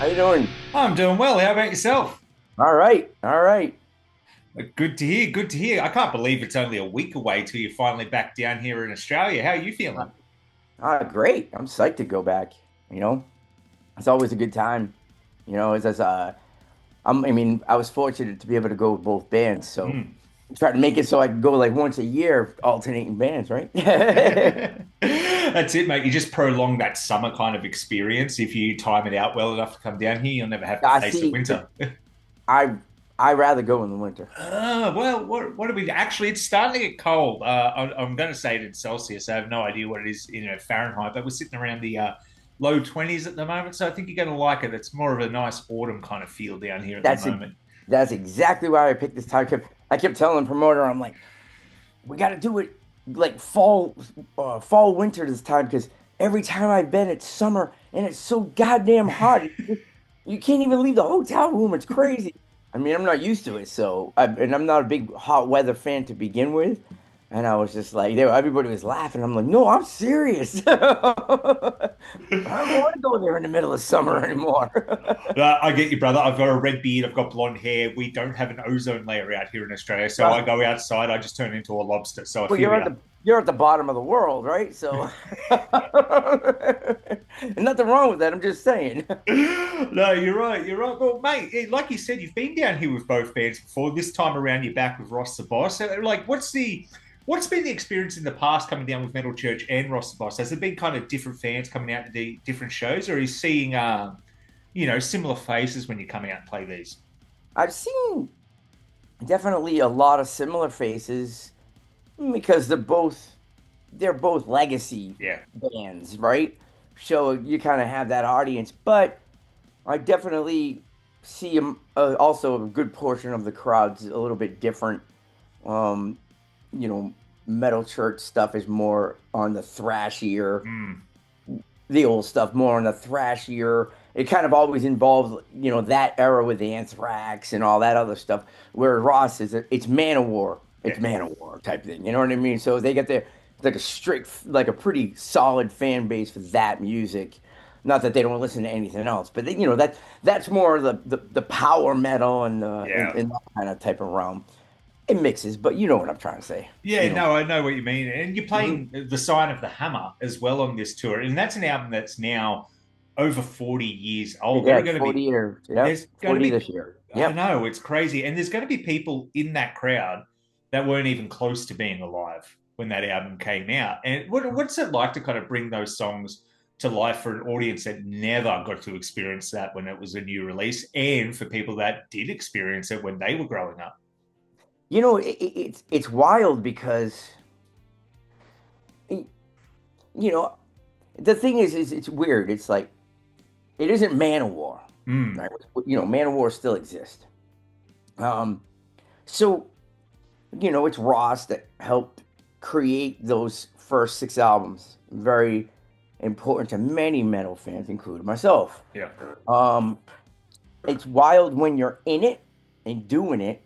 How you doing? I'm doing well. How about yourself? All right, all right. Good to hear. Good to hear. I can't believe it's only a week away till you're finally back down here in Australia. How are you feeling? Great. I'm psyched to go back. You know, it's always a good time. I mean, I was fortunate to be able to go with both bands, so Mm. I tried to make it so I could go like once a year, alternating bands, right? That's it, mate. You just prolong that summer kind of experience. If you time it out well enough to come down here, you'll never have to I face the see. winter. I I rather go in the winter. Well, what do we actually? It's starting to get cold. I'm going to say it in Celsius. I have no idea what it is in Fahrenheit, but we're sitting around the low 20s at the moment. So I think you're going to like it. It's more of a nice autumn kind of feel down here at the That's it. moment. That's exactly why I picked this time. I kept telling the promoter, I'm like, we got to do it like fall, winter this time because every time I've been, it's summer and it's so goddamn hot. You can't even leave the hotel room. It's crazy. I mean, I'm not used to it, and I'm not a big hot weather fan to begin with. And I was just like, everybody was laughing. I'm like, no, I'm serious. I don't want to go there in the middle of summer anymore. I get you, brother. I've got a red beard. I've got blonde hair. We don't have an ozone layer out here in Australia. So I Trust me. go outside. I just turn into a lobster. So I Well, feel you're you. at the bottom of the world, right? So, and nothing wrong with that. I'm just saying. No, you're right. You're right. Well, mate, like you said, you've been down here with both bands before. This time around, you're back with Ross the Boss. So, like, what's been the experience in the past coming down with Metal Church and Ross the Boss? Has there been kind of different fans coming out to the different shows, or are you seeing, similar faces when you come out and play these? I've seen definitely a lot of similar faces because they're both legacy Yeah. bands, right? So you kind of have that audience, but I definitely see also a good portion of the crowd's a little bit different. Um, you know, Metal Church stuff is more on the thrashier, Mm. the old stuff more on the thrashier. It kind of always involves, that era with Anthrax and all that other stuff. Where Ross it's Manowar, Yeah. it's Manowar type thing. You know what I mean? So they get the like a strict, like a pretty solid fan base for that music. Not that they don't listen to anything else, but that's more the power metal and Yeah. in that kind of type of realm. It mixes, but you know what I'm trying to say. Yeah, no, I know what you mean. And you're Mhm. playing The Sign of the Hammer as well on this tour. And that's an album that's now over 40 years old. There Yeah, are it's going to 40 be, years. Yep, there's going to 40 be, this year. I Yep. know, it's crazy. And there's going to be people in that crowd that weren't even close to being alive when that album came out. And what's it like to kind of bring those songs to life for an audience that never got to experience that when it was a new release, and for people that did experience it when they were growing up? It's wild because y- you know the thing is it's weird. It's like it isn't Manowar, Mm, right? Manowar still exists. Um, so it's Ross that helped create those first six albums. Very important to many metal fans, including myself. yeah. Um, it's wild when you're in it and doing it.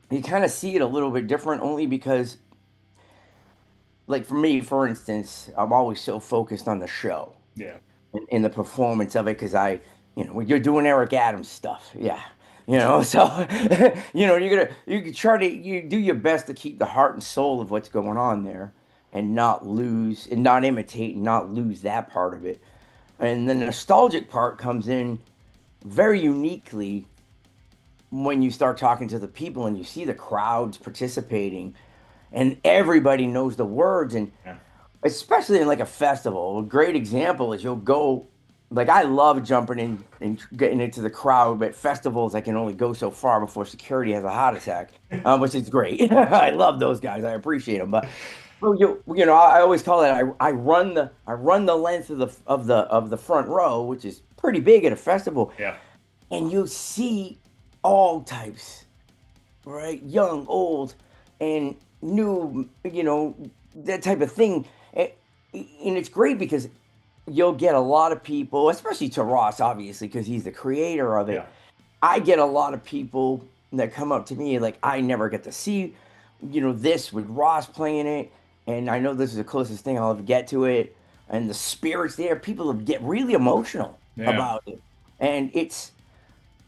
You kind of see it a little bit different, only because, like for me, for instance, I'm always so focused on the show Yeah. in the performance of it because when you're doing Eric Adams stuff, yeah, so you can try to you do your best to keep the heart and soul of what's going on there and not lose and not imitate and not lose that part of it. And the nostalgic part comes in very uniquely when you start talking to the people and you see the crowds participating and everybody knows the words, and Yeah. especially in like a festival. A great example is you'll go, like I love jumping in and getting into the crowd, but festivals I can only go so far before security has a heart attack, which is great. I love those guys. I appreciate them, but well, I always call it. I run the length of the front row, which is pretty big at a festival, Yeah. and you see all types, right? Young, old, and new, that type of thing. And it's great because you'll get a lot of people, especially to Ross, obviously, because he's the creator of Yeah. it. I get a lot of people that come up to me like, I never get to see, this with Ross playing it. And I know this is the closest thing I'll ever get to it. And the spirits there, people get really emotional Yeah. about it. And it's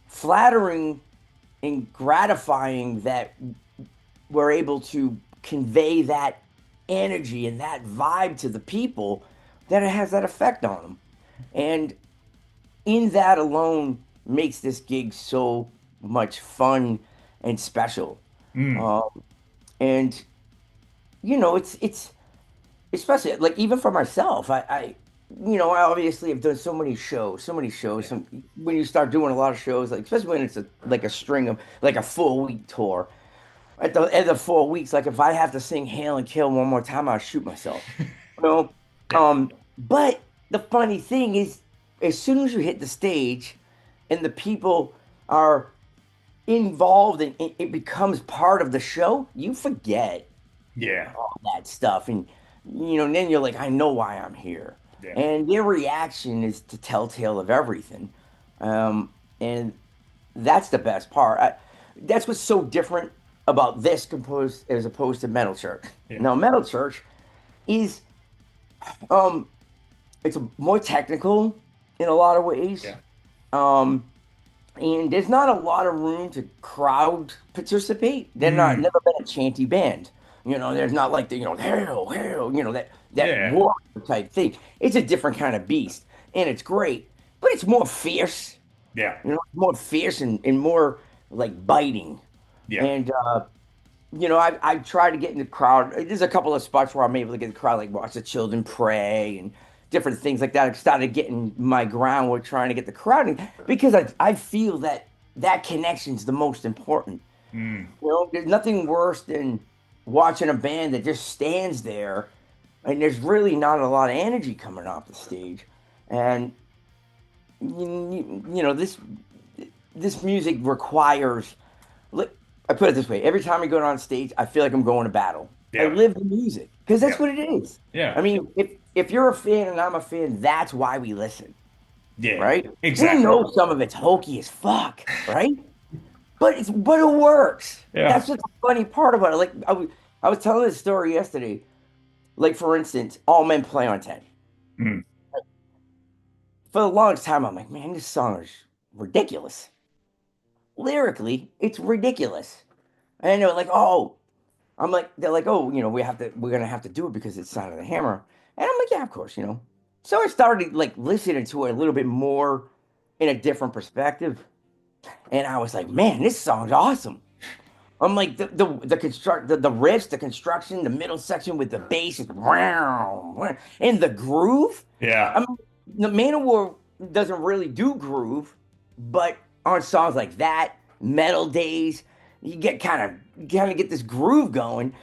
flattering and gratifying that we're able to convey that energy and that vibe to the people, that it has that effect on them. And in that alone makes this gig so much fun and special. Mm. And it's especially like even for myself, I obviously have done so many shows. Yeah. When you start doing a lot of shows, like especially when it's like a string of like a 4 week tour, at the end of 4 weeks, like if I have to sing "Hail and Kill" one more time, I'll shoot myself. You know, Yeah. but the funny thing is, as soon as you hit the stage, and the people are involved and it becomes part of the show, you forget Yeah. all that stuff. And, then you're like, I know why I'm here. Yeah. And their reaction is the telltale of everything. And that's the best part. That's what's so different about this composed as opposed to Metal Church. Yeah. Now, Metal Church is, um, it's more technical in a lot of ways. Yeah. Um, and there's not a lot of room to crowd participate. They're not Mm. never been a chanty band. There's not like the hail, hail, that Yeah. war type thing. It's a different kind of beast, and it's great, but it's more fierce. Yeah. More fierce and more like biting. Yeah. And I try to get in the crowd. There's a couple of spots where I'm able to get the crowd, like watch the children pray and different things like that. I started getting my ground with trying to get the crowd in because I feel that that connection's the most important. Mm. There's nothing worse than watching a band that just stands there and there's really not a lot of energy coming off the stage. And this music requires. Look, I put it this way: every time I go on stage, I feel like I'm going to battle. I Yeah. live the music because that's Yeah. what it is. Yeah. I mean, if you're a fan and I'm a fan, that's why we listen, Yeah. right? We Exactly. know some of it's hokey as fuck, right? But it works. Yeah. That's just the funny part about it. Like I was telling this story yesterday. Like for instance, All Men Play on 10. Mm. For the longest time, I'm like, man, this song is ridiculous. Lyrically, it's ridiculous. And they're like, oh, they're like, oh, we're gonna have to do it because it's Sign of the Hammer. And I'm like, yeah, of course. So I started like listening to it a little bit more in a different perspective. And I was like, man, this song's awesome. I'm like the riffs, the construction, the middle section with the bass is wow, and the groove. Yeah. I mean, the Manowar doesn't really do groove, but on songs like that, Metal Days, you get kind of get this groove going.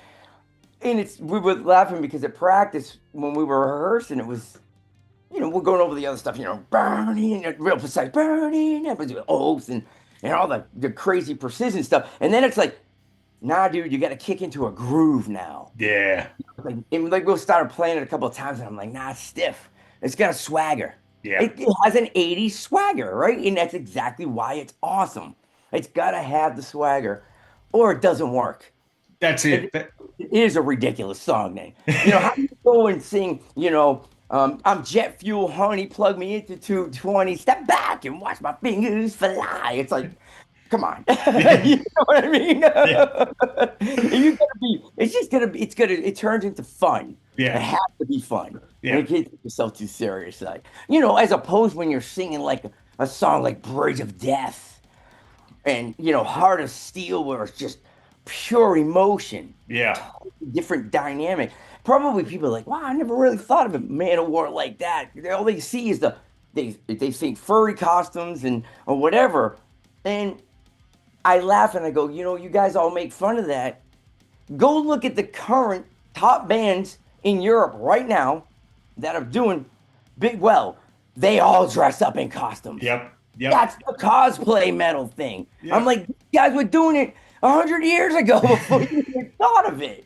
And we were laughing because at practice when we were rehearsing, it was we're going over the other stuff, burning, real precise, burning, oaths and all the crazy precision stuff. And then it's like, nah, dude, you got to kick into a groove now. Yeah. Like we'll start playing it a couple of times, and I'm like, nah, it's stiff. It's got a swagger. Yeah. It has an 80s swagger, right? And that's exactly why it's awesome. It's got to have the swagger, or it doesn't work. That's it. It is a ridiculous song name. How do you go and sing, I'm jet fuel, honey, plug me into 220, step back and watch my fingers fly. It's like, come on. You know what I mean? Yeah. It turns into fun. Yeah. It has to be fun. Yeah. You can't take yourself too serious. Like, as opposed when you're singing like a song like Bridge of Death and, Heart of Steel, where it's just pure emotion. Yeah. Totally different dynamic. Probably people are like, wow, I never really thought of a Man of War like that. All they see is they think furry costumes or whatever. And I laugh and I go, you guys all make fun of that. Go look at the current top bands in Europe right now that are doing big well. They all dress up in costumes. Yep. Yep. That's the cosplay metal thing. Yeah. I'm like, you guys were doing it 100 years ago before you even thought of it.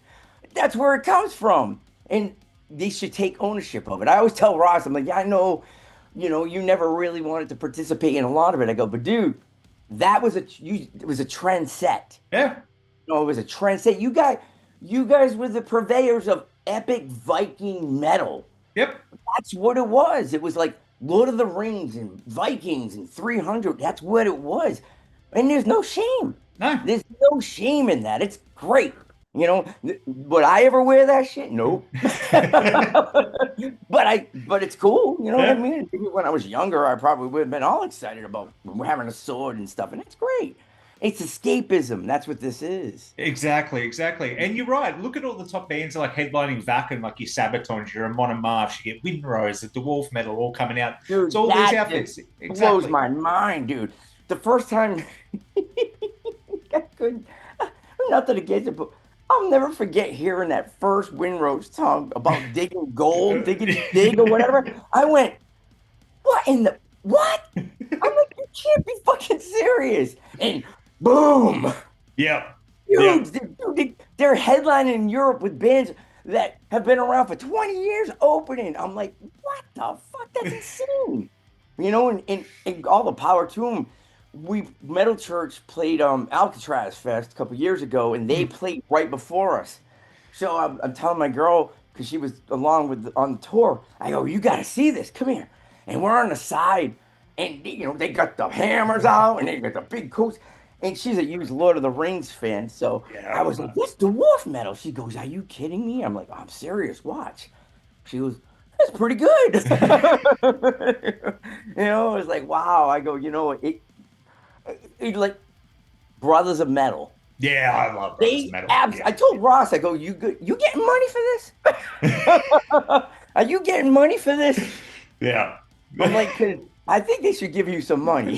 That's where it comes from. And they should take ownership of it. I always tell Ross, I'm like, yeah, I know, you never really wanted to participate in a lot of it. I go, but dude, it was a trend set. Yeah. It was a trend set. You guys were the purveyors of epic Viking metal. Yep. That's what it was. It was like Lord of the Rings and Vikings and 300. That's what it was. And there's no shame. No. There's no shame in that. It's great. Would I ever wear that shit? Nope. But it's cool. You know what I Yeah. mean? When I was younger, I probably would have been all excited about having a sword and stuff, and it's great. It's escapism. That's what this is. Exactly, exactly. And you're right. Look at all the top bands like headlining Wacken, like your Sabaton, your Monomarch, you get Windrose, the Dwarf Metal all coming out. It's Dude, all these that outfits. just blows Exactly. my mind, dude. The first time I couldn't, nothing against it, but I'll never forget hearing that first Windrose song about digging gold, digging dig or whatever. I went, what in the what? I'm like, you can't be fucking serious. And boom. Yep. Dude, Yep. they're headlining in Europe with bands that have been around for 20 years opening. I'm like, what the fuck? That's insane. And all the power to them. Metal Church played Alcatraz Fest a couple years ago, and they played right before us. So I'm telling my girl, because she was along on the tour, I go, you got to see this. Come here. And we're on the side, and they got the hammers out, and they got the big coats. And she's a huge Lord of the Rings fan, so Yeah. I was like, "What's dwarf metal?" She goes, "Are you kidding me?" I'm like, "I'm serious. Watch." She goes, "That's pretty good." It was like, wow. I go, it like Brothers of Metal. Yeah, I love Brothers Metal. Yeah. I told Ross, I go, "You good? You getting money for this? Are you getting money for this?" Yeah. I'm like, "'Cause I think they should give you some money."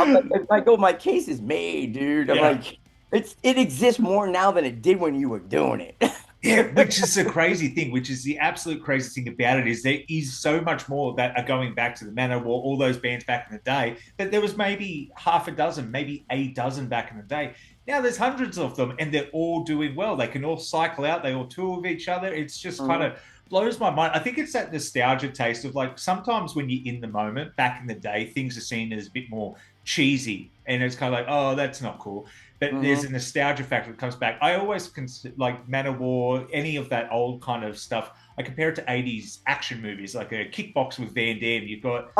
I'm like, I go, my case is made, dude. I'm Yeah. like, it exists more now than it did when you were doing it. Yeah, which is the crazy thing, which is the absolute crazy thing about it, is there is so much more that are going back to the Manowar, all those bands back in the day, that there was maybe half a dozen, maybe a dozen back in the day. Now there's hundreds of them, and they're all doing well. They can all cycle out, they all tour with each other. It's just kind of blows my mind. I think it's that nostalgia taste of, like, sometimes when you're in the moment, back in the day, things are seen as a bit more cheesy, and it's kind of like, oh, that's not cool. But there's a nostalgia factor that comes back. I always consider, like, Manowar, any of that old kind of stuff, I compare it to 80s action movies, like a Kickbox with Van Damme. You've got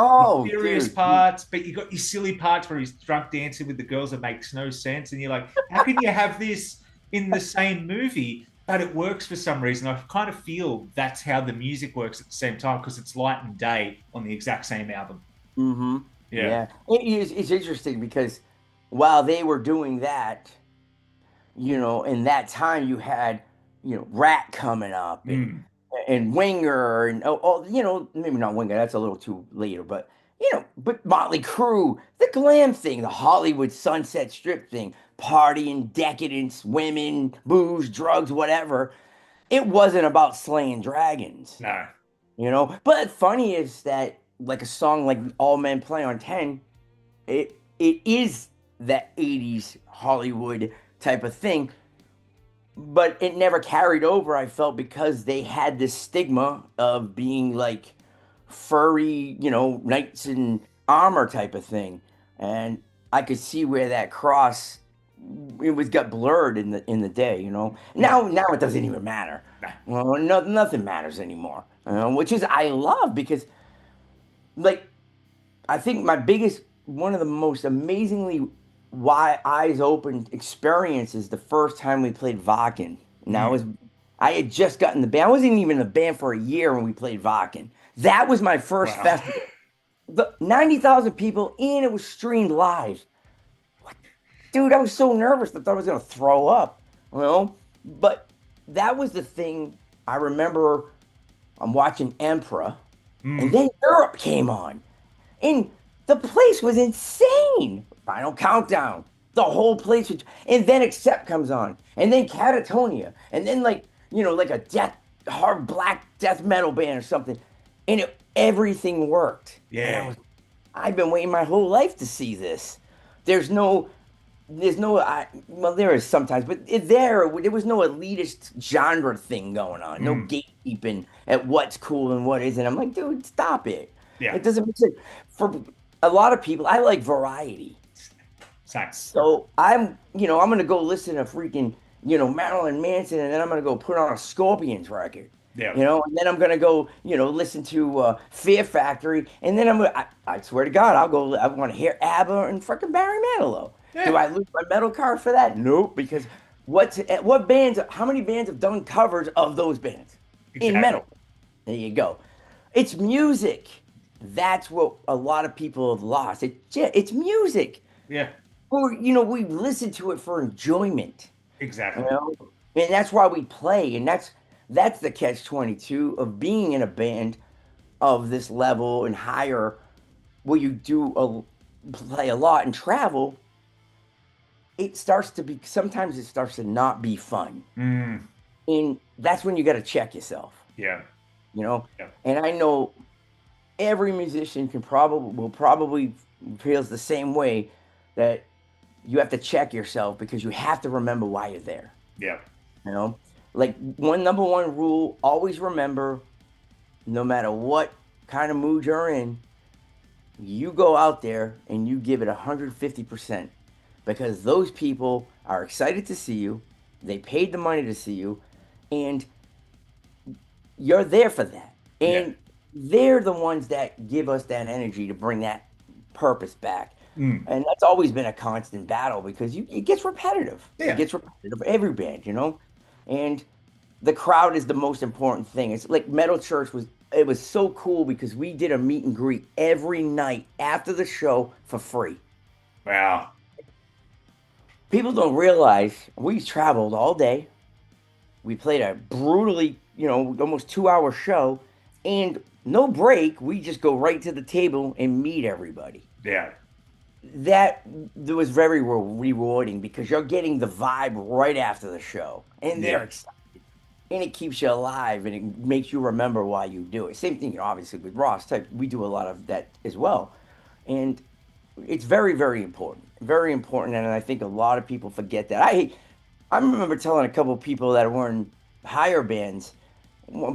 serious parts, but you've got your silly parts where he's drunk dancing with the girls that makes no sense. And you're like, how can you have this in the same movie? But it works for some reason. I kind of feel that's how the music works at the same time, because it's light and day on the exact same album. Yeah. It's interesting because while they were doing that, in that time you had, Rat coming up and Winger and maybe not Winger, that's a little too later, but Motley Crue, the glam thing, the Hollywood Sunset Strip thing, partying, decadence, women, booze, drugs, whatever. It wasn't about slaying dragons, No. But funny is that, like, a song like All Men Play on 10, it is that 80s Hollywood type of thing, but it never carried over, I felt, because they had this stigma of being like furry, knights in armor type of thing. And I could see where that cross, it got blurred in the day. Now it doesn't even matter. Well, nothing matters anymore, which is, I love, because, like, I think one of the most amazingly eyes open experiences, the first time we played Wacken. Now I had just gotten the band. I wasn't even in the band for a year when we played Wacken. That was my first festival. The 90,000 people, and it was streamed live. Dude, I was so nervous. I thought I was gonna throw up. But that was the thing. I remember I'm watching Emperor, and then Europe came on, and the place was insane. Final Countdown, the whole place was, and then Accept comes on, and then Catatonia, and then, like, like a hard black death metal band or something, and everything worked. Yeah. I've been waiting my whole life to see this. There is sometimes, but there was no elitist genre thing going on, no gatekeeping at what's cool and what isn't. I'm like, dude, stop it. Yeah. It doesn't make sense. For a lot of people, I like variety. Thanks. So I'm gonna go listen to freaking, Marilyn Manson, and then I'm gonna go put on a Scorpions record. Yeah. And then I'm gonna go, listen to Fear Factory, and then I swear to God, I want to hear ABBA and freaking Barry Manilow. Do Yeah. I lose my metal card for that? Nope, because how many bands have done covers of those bands in Exactly. metal? There you go. It's music. That's what a lot of people have lost. It's music. Yeah. Or, we listen to it for enjoyment. You Exactly. know, and that's why we play, and that's the catch 22 of being in a band of this level and higher, where you play a lot and travel. Sometimes it starts to not be fun, Mm. and that's when you got to check yourself. Yeah. You know, Yeah. and I know every musician will probably feels the same way, that you have to check yourself because you have to remember why you're there. Yeah. You know, like number one rule, always remember, no matter what kind of mood you're in, you go out there and you give it 150%, because those people are excited to see you. They paid the money to see you, and you're there for that. Yeah. And they're the ones that give us that energy to bring that purpose back. Mm. And that's always been a constant battle, because it gets repetitive. It Yeah. gets repetitive, every band. And the crowd is the most important thing. It's like Metal Church it was so cool because we did a meet and greet every night after the show for free. Wow. People don't realize we traveled all day. We played a brutally, almost 2-hour show, and no break. We just go right to the table and meet everybody. Yeah. That was very rewarding, because you're getting the vibe right after the show, and Yeah. they're excited, and it keeps you alive, and it makes you remember why you do it. Same thing, obviously, with Ross type. We do a lot of that as well, and it's very, very important, and I think a lot of people forget that. I remember telling a couple of people that were in higher bands,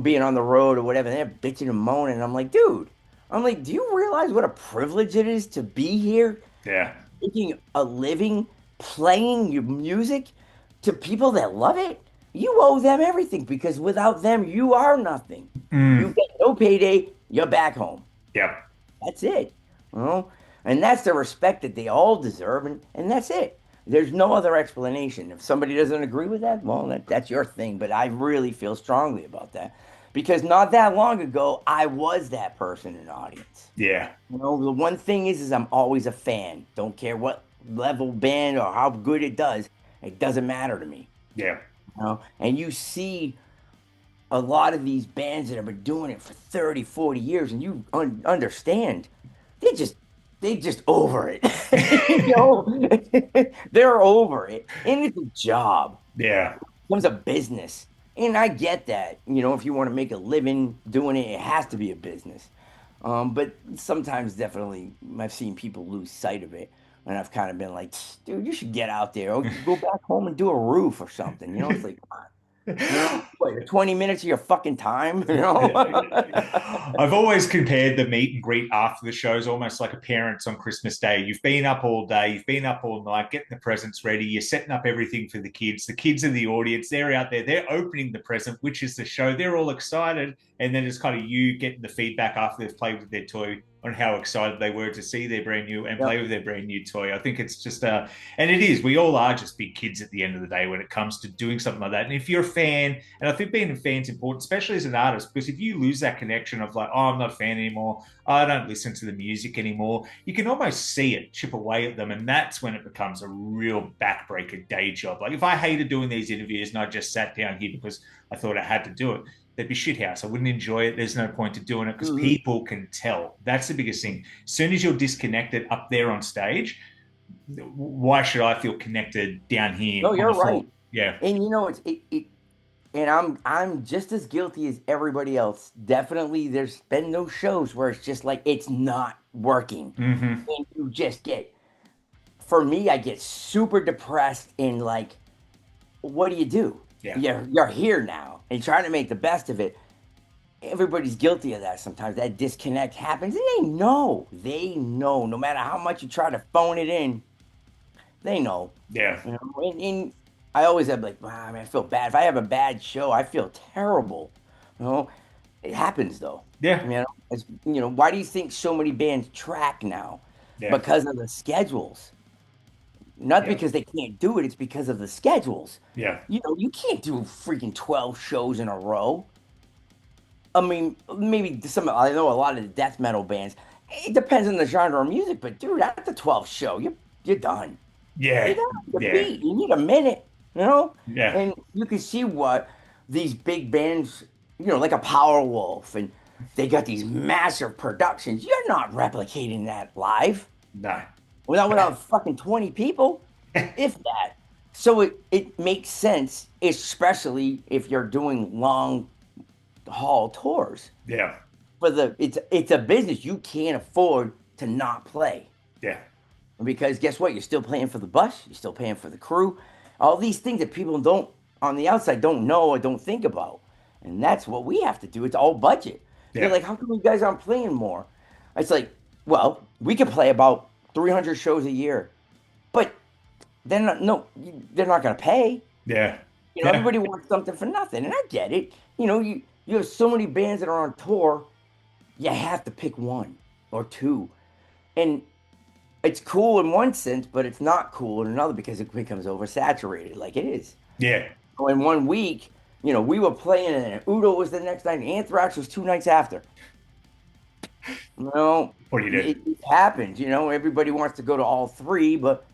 being on the road or whatever, and they're bitching and moaning. And I'm like, dude, do you realize what a privilege it is to be here, Yeah. making a living, playing your music to people that love it? You owe them everything, because without them, you are nothing. You Mm. get no payday, you're back home. Yeah. That's it. You know? And that's the respect that they all deserve, and that's it. There's no other explanation. If somebody doesn't agree with that, well, that's your thing. But I really feel strongly about that, because not that long ago, I was that person in the audience. Yeah. The one thing is I'm always a fan. Don't care what level band or how good it does. It doesn't matter to me. Yeah. And you see a lot of these bands that have been doing it for 30, 40 years, and you understand, they just over it. They're over it. And it's a job. Yeah. It becomes a business. And I get that. If you want to make a living doing it, it has to be a business. But sometimes, definitely, I've seen people lose sight of it. And I've kind of been like, dude, you should get out there. Or go back home and do a roof or something. It's like, come on. What, 20 minutes of your fucking time, I've always compared the meet and greet after the shows almost like a parent's on Christmas Day. You've been up all day, you've been up all night, getting the presents ready, you're setting up everything for the kids. The kids are the audience, they're out there, they're opening the present, which is the show. They're all excited, and then it's kind of you getting the feedback after they've played with their toy on how excited they were to see their brand new and play with their brand new toy. I think it's just and it is, we all are just big kids at the end of the day when it comes to doing something like that. And if you're a fan, and I think being a fan's important, especially as an artist, because if you lose that connection of like, oh, I'm not a fan anymore, I don't listen to the music anymore, you can almost see it chip away at them. And that's when it becomes a real backbreaker day job. Like if I hated doing these interviews and I just sat down here because I thought I had to do it, there'd be shithouse. I wouldn't enjoy it. There's no point to doing it, because people can tell. That's the biggest thing. As soon as you're disconnected up there on stage, why should I feel connected down here? No, you're right. Yeah. And and I'm just as guilty as everybody else. Definitely, there's been those shows where it's just like it's not working, Mm-hmm. and you just for me, I get super depressed, and like, what do you do? Yeah. You're here now and trying to make the best of it. Everybody's guilty of that sometimes. That disconnect happens, and they know, no matter how much you try to phone it in, they know. Yeah. And I always have like, wow, I feel bad. If I have a bad show, I feel terrible. You know, it happens though. Yeah. You know, why do you think so many bands track now? Yeah. Because of the schedules. Not Yeah. because they can't do it, it's because of the schedules. Yeah. You can't do freaking 12 shows in a row. I mean, maybe I know a lot of the death metal bands. It depends on the genre of music, but dude, after the 12th show, you're done. You're Yeah. done. The Yeah. beat. You need a minute, you know? Yeah. And you can see what these big bands, like a Power Wolf, and they got these massive productions. You're not replicating that live No. without fucking 20 people, if that. So it makes sense, especially if you're doing long haul tours. Yeah. It's a business. You can't afford to not play. Yeah. Because guess what? You're still paying for the bus, you're still paying for the crew, all these things that people don't on the outside don't know or don't think about. And that's what we have to do. It's all budget. They're Yeah. like, how come you guys aren't playing more? It's like, well, we could play about 300 shows a year, but they're not, no, they're not going to pay. Yeah. Everybody wants something for nothing. And I get it. You have so many bands that are on tour, you have to pick one or two. And it's cool in one sense, but it's not cool in another because it becomes oversaturated like it is. Yeah. So in 1 week, we were playing and Udo was the next night and Anthrax was 2 nights after. What do you do? It happens, everybody wants to go to all three, but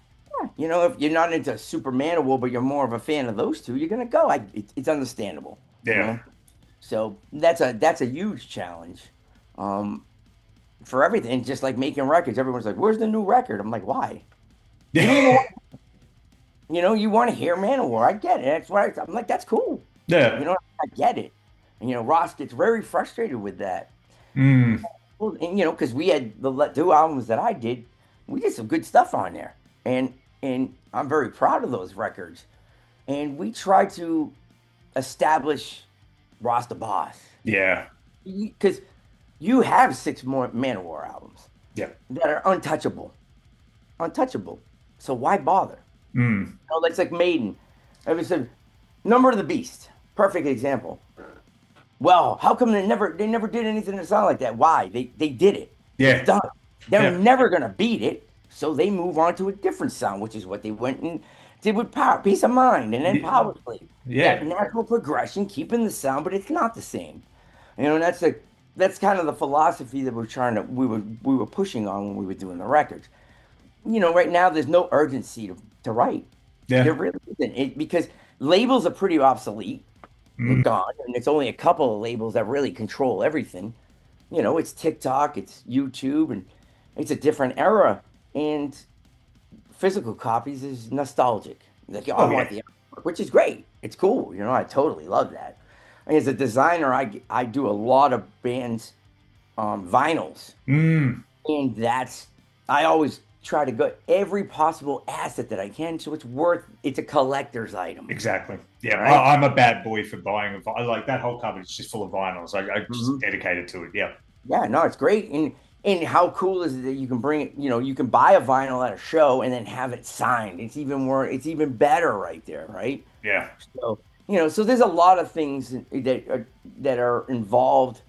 if you're not into Super Manowar, but you're more of a fan of those two, you're gonna go. It's understandable. Yeah. So that's a huge challenge. For everything, just like making records, everyone's like, "Where's the new record?" I'm like, "Why?" You don't even you want to hear Manowar. I get it. That's why I'm like, "That's cool." Yeah. I get it. And Ross gets very frustrated with that. Mm. Well, and because we had the two albums that I did, we did some good stuff on there, and I'm very proud of those records. And we tried to establish Ross the Boss. Yeah. Because you have 6 more Manowar albums Yeah. that are untouchable. So why bother? Mm. It's like Maiden. I was said, Number of the Beast. Perfect example. Well, how come they never did anything to sound like that? Why? They did it. Yeah. It's done. They're Yeah. never gonna beat it. So they move on to a different sound, which is what they went and did with Peace of Mind and then Yeah. Power Slave. Yeah. That natural progression, keeping the sound, but it's not the same. And that's kind of the philosophy that we were pushing on when we were doing the records. Right now there's no urgency to write. Yeah. There really isn't. Because labels are pretty obsolete. They're Mm. gone, and it's only a couple of labels that really control everything. It's TikTok, it's YouTube, and it's a different era. And physical copies is nostalgic. Like, I Oh, want the artwork, which is great. It's cool. I totally love that. And as a designer, I do a lot of bands vinyls, Mm. and I always try to go every possible asset that I can, so it's a collector's item. Exactly. Yeah. Right? I'm a bad boy for buying. Like that whole cupboard is just full of vinyls. I'm just dedicated to it. Yeah. Yeah, no, it's great. And how cool is it that you can bring it, you can buy a vinyl at a show and then have it signed. It's even better right there, right? Yeah. So, so there's a lot of things that are involved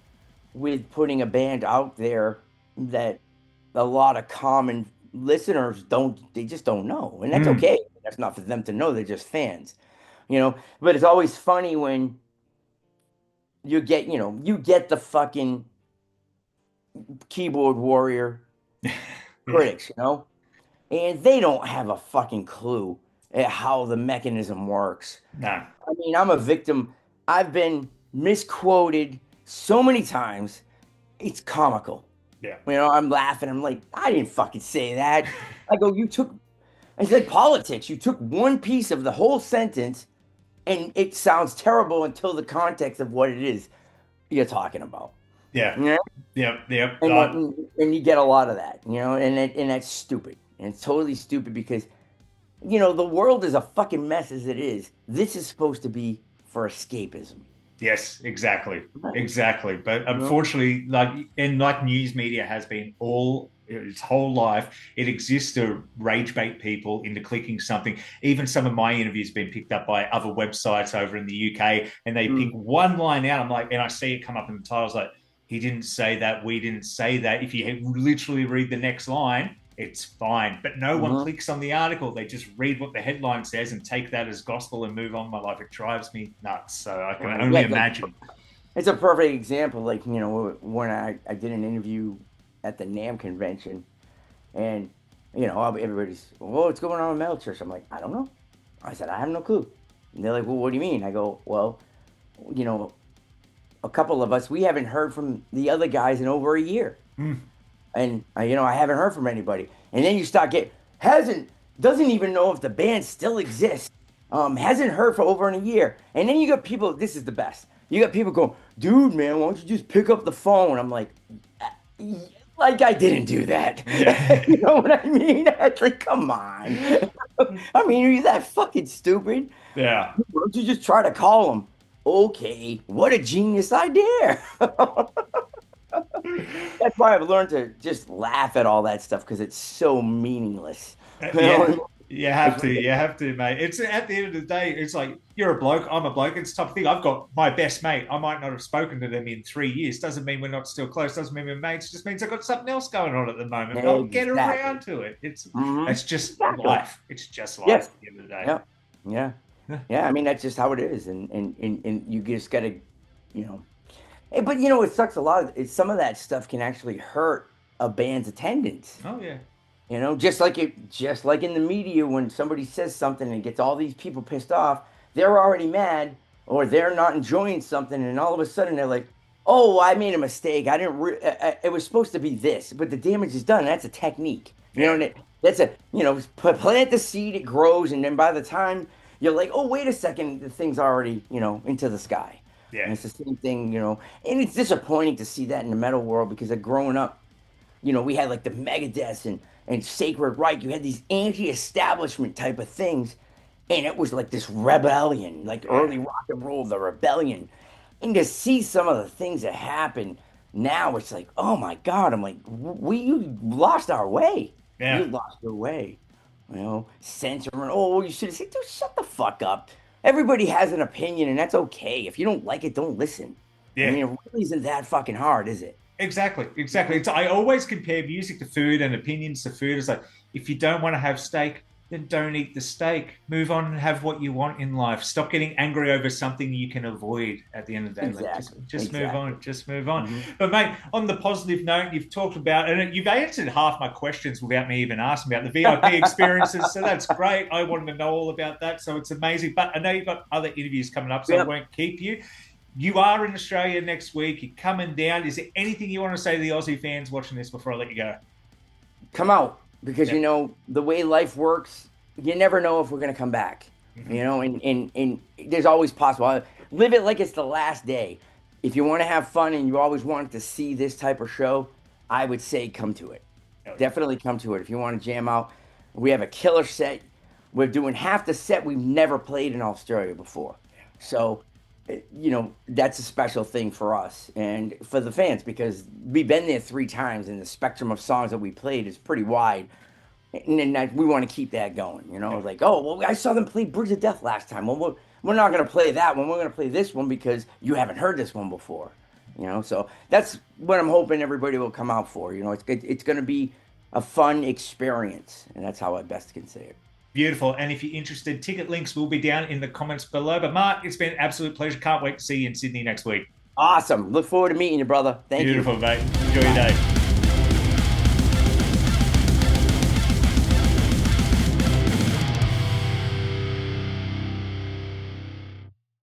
with putting a band out there that a lot of common listeners just don't know. And that's okay. That's not for them to know. They're just fans. But it's always funny when you get the fucking keyboard warrior critics, and they don't have a fucking clue at how the mechanism works. No. I mean, I'm a victim. I've been misquoted so many times. It's comical. Yeah. I'm laughing. I'm like, I didn't fucking say that. I go, it's like politics. You took one piece of the whole sentence and it sounds terrible until the context of what it is you're talking about. Yeah. Yeah. Yeah. And you get a lot of that, and that's stupid. And it's totally stupid because, the world is a fucking mess as it is. This is supposed to be for escapism. Yes, exactly, Right. exactly. But You know? unfortunately, like news media has been all its whole life, it exists to rage bait people into clicking something. Even some of my interviews have been picked up by other websites over in the UK, and they pick Mm. one line out. I'm like, and I see it come up in the titles like, he didn't say that, we didn't say that. If you literally read the next line, it's fine. But no one Mhm. clicks on the article. They just read what the headline says and take that as gospel and move on with my life. It drives me nuts. So I can Right. only Yeah, like imagine. it's a perfect example. Like, when I did an interview at the NAM convention, and everybody's, well, what's going on with Metal Church? I'm like, I don't know. I said, I have no clue. And they're like, well, what do you mean? I go, well, you know, a couple of us, we haven't heard from the other guys in over a year. Mm. And I haven't heard from anybody. And then you start getting, hasn't doesn't even know if the band still exists. Hasn't heard for over a year. And then you got people. This is the best. You got people going, dude, man, why don't you just pick up the phone? I'm like, like I didn't do that. Yeah. You know what I mean? It's like, come on. I mean, are you that fucking stupid? Yeah. Why don't you just try to call them? Okay, what a genius idea. That's why I've learned to just laugh at all that stuff because it's so meaningless. You know what I Yeah. mean? You It's have to, like, you have to, mate. It's at the end of the day, it's like you're a bloke, I'm a bloke. It's a tough thing. I've got my best mate. I might not have spoken to them in 3 years. Doesn't mean we're not still close. Doesn't mean we're mates. It just means I've got something else going on at the moment. But I'll get exactly. around to it. It's just Exactly. life. It's just life Yes. at the end of the day. Yeah. Yeah. Yeah. I mean, that's just how it is. And you just got to, you know, but it sucks a lot. Some of that stuff can actually hurt a band's attendance. Oh yeah. Just like in the media, when somebody says something and gets all these people pissed off, they're already mad or they're not enjoying something, and all of a sudden they're like, "Oh, I made a mistake. I didn't. It was supposed to be this, but the damage is done. That's a technique, Yeah. and that's plant the seed, it grows, and then by the time you're like, oh, wait a second, the thing's already into the sky." Yeah. And it's the same thing, and it's disappointing to see that in the metal world because of growing up, we had like the Megadeth and Sacred Reich. You had these anti-establishment type of things, and it was like this rebellion, like Yeah. early rock and roll, the rebellion. And to see some of the things that happen now, it's like, oh my God! I'm like, we you lost our way. You Yeah. lost your way. Censoring. Oh, you should have said, dude, shut the fuck up. Everybody has an opinion, and that's okay. If you don't like it, don't listen. I Yeah. mean, it really isn't that fucking hard, is it? Exactly, exactly. I always compare music to food and opinions to food. It's like, if you don't want to have steak, then don't eat the steak. Move on and have what you want in life. Stop getting angry over something you can avoid at the end of the day. Like Exactly. just move Exactly. on, just move on. Hmm. But mate, on the positive note, you've talked about, and you've answered half my questions without me even asking about the VIP experiences. So that's great. I wanted to know all about that. So it's amazing. But I know you've got other interviews coming up, so I Yep. won't keep you. You are in Australia next week. You're coming down. Is there anything you want to say to the Aussie fans watching this before I let you go? Come out because Yeah. the way life works, you never know if we're gonna come back. Mm-hmm. And there's always possible. Live it like it's the last day. If you want to have fun and you always wanted to see this type of show, I would say come to it. Oh, yeah. Definitely come to it. If you want to jam out, we have a killer set. We're doing half the set we've never played in Australia before. So, that's a special thing for us and for the fans because we've been there 3 times and the spectrum of songs that we played is pretty wide. And then we want to keep that going, Yeah. like, oh, well, I saw them play Bridge of Death last time. Well, we're not going to play that one. We're going to play this one because you haven't heard this one before, So that's what I'm hoping everybody will come out for. It's going to be a fun experience, and that's how I best can say it. Beautiful. And if you're interested, ticket links will be down in the comments below. But Mark, it's been an absolute pleasure. Can't wait to see you in Sydney next week. Awesome. Look forward to meeting you, brother. Thank you. Beautiful, mate. Enjoy your day.